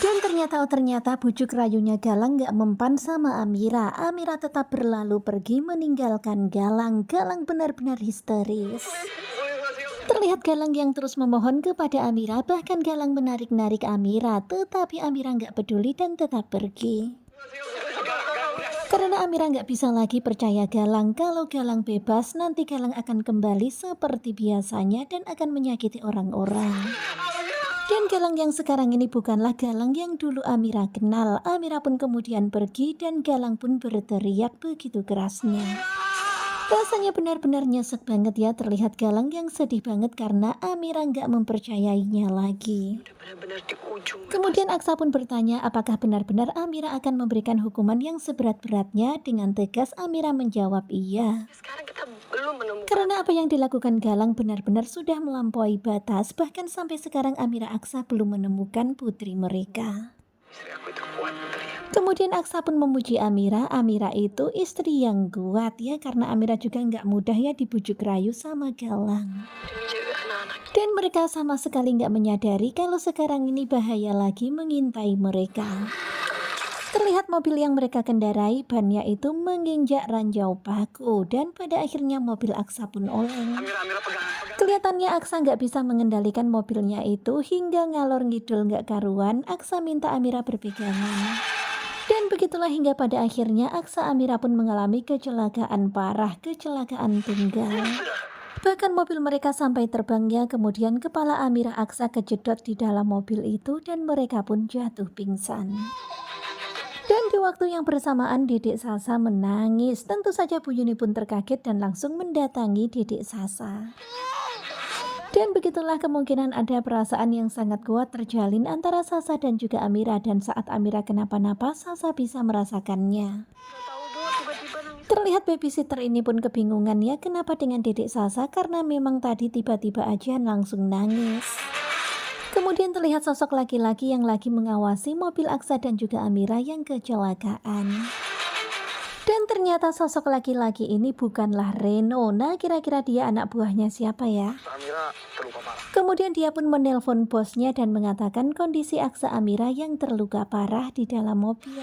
Dan ternyata bujuk rayunya Galang gak mempan sama Amira. Amira tetap berlalu pergi meninggalkan Galang. Galang benar-benar histeris. Terlihat Galang yang terus memohon kepada Amira, bahkan Galang menarik-narik Amira, tetapi Amira nggak peduli dan tetap pergi. Karena Amira nggak bisa lagi percaya Galang, kalau Galang bebas nanti Galang akan kembali seperti biasanya dan akan menyakiti orang-orang. Dan Galang yang sekarang ini bukanlah Galang yang dulu Amira kenal. Amira pun kemudian pergi dan Galang pun berteriak begitu kerasnya. Rasanya benar-benar nyesek banget ya, terlihat Galang yang sedih banget karena Amira nggak mempercayainya lagi. Udah benar-benar di ujung Kemudian batas. Aksa pun bertanya apakah benar-benar Amira akan memberikan hukuman yang seberat-beratnya. Dengan tegas Amira menjawab iya. Sekarang kita belum menemukan. Karena apa yang dilakukan Galang benar-benar sudah melampaui batas. Bahkan sampai sekarang Amira Aksa belum menemukan putri mereka. Istri aku itu kuat, Putri. Kemudian Aksa pun memuji Amira. Amira itu istri yang kuat ya, karena Amira juga nggak mudah ya dibujuk rayu sama Galang. Demi jaga anak-anaknya. Dan mereka sama sekali nggak menyadari kalau sekarang ini bahaya lagi mengintai mereka. Terlihat mobil yang mereka kendarai, bannya itu menginjak ranjau paku dan pada akhirnya mobil Aksa pun oleng. Amira pegang. Kelihatannya Aksa nggak bisa mengendalikan mobilnya itu hingga ngalor ngidul nggak karuan. Aksa minta Amira berpegangan. Dan begitulah hingga pada akhirnya Aksa Amira pun mengalami kecelakaan parah, kecelakaan tunggal. Bahkan mobil mereka sampai terbang ya, kemudian kepala Amira Aksa kejedot di dalam mobil itu dan mereka pun jatuh pingsan. Dan di waktu yang bersamaan Dedek Sasa menangis. Tentu saja Bu Yuni pun terkaget dan langsung mendatangi Dedek Sasa. Dan begitulah kemungkinan ada perasaan yang sangat kuat terjalin antara Sasa dan juga Amira. Dan saat Amira kenapa-napa, Sasa bisa merasakannya. Gak tahu Bu, tiba-tiba nangis. Terlihat babysitter ini pun kebingungan ya, kenapa dengan Dedek Sasa, karena memang tadi tiba-tiba aja langsung nangis. Kemudian terlihat sosok laki-laki yang lagi mengawasi mobil Aksa dan juga Amira yang kecelakaan. Dan ternyata sosok laki-laki ini bukanlah Reno. Nah, kira-kira dia anak buahnya siapa ya? Amira terluka parah. Kemudian dia pun menelpon bosnya dan mengatakan kondisi Aksa Amira yang terluka parah di dalam mobil.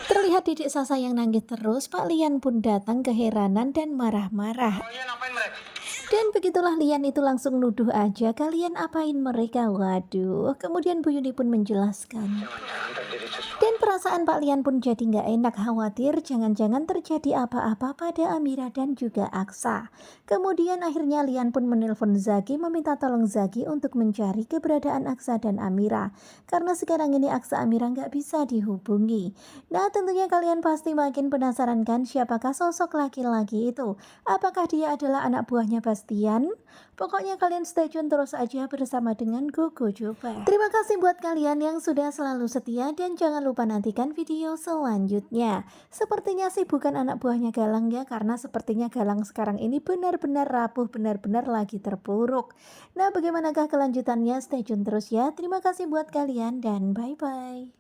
Terlihat Dedek Sasa yang nangis terus, Pak Lian pun datang keheranan dan marah-marah. Ngapain mereka? Dan begitulah Lian itu langsung nuduh aja, kalian apain mereka? Waduh, kemudian Bu Yuni pun menjelaskan. Jangan-jangan terjadi sesuatu. Dan perasaan Pak Lian pun jadi nggak enak, khawatir jangan-jangan terjadi apa-apa pada Amira dan juga Aksa. Kemudian akhirnya Lian pun menelpon Zaki meminta tolong Zaki untuk mencari keberadaan Aksa dan Amira. Karena sekarang ini Aksa Amira nggak bisa dihubungi. Nah, tentunya kalian pasti makin penasaran kan siapakah sosok laki-laki itu? Apakah dia adalah anak buahnya Bastian? Pokoknya kalian stay tune terus aja bersama dengan Gogo Joba. Terima kasih buat kalian yang sudah selalu setia dan jangan lupa nantikan video selanjutnya. Sepertinya sih bukan anak buahnya Galang ya, karena sepertinya Galang sekarang ini benar-benar rapuh, benar-benar lagi terpuruk. Nah, bagaimanakah kelanjutannya? Stay tune terus ya. Terima kasih buat kalian dan bye-bye.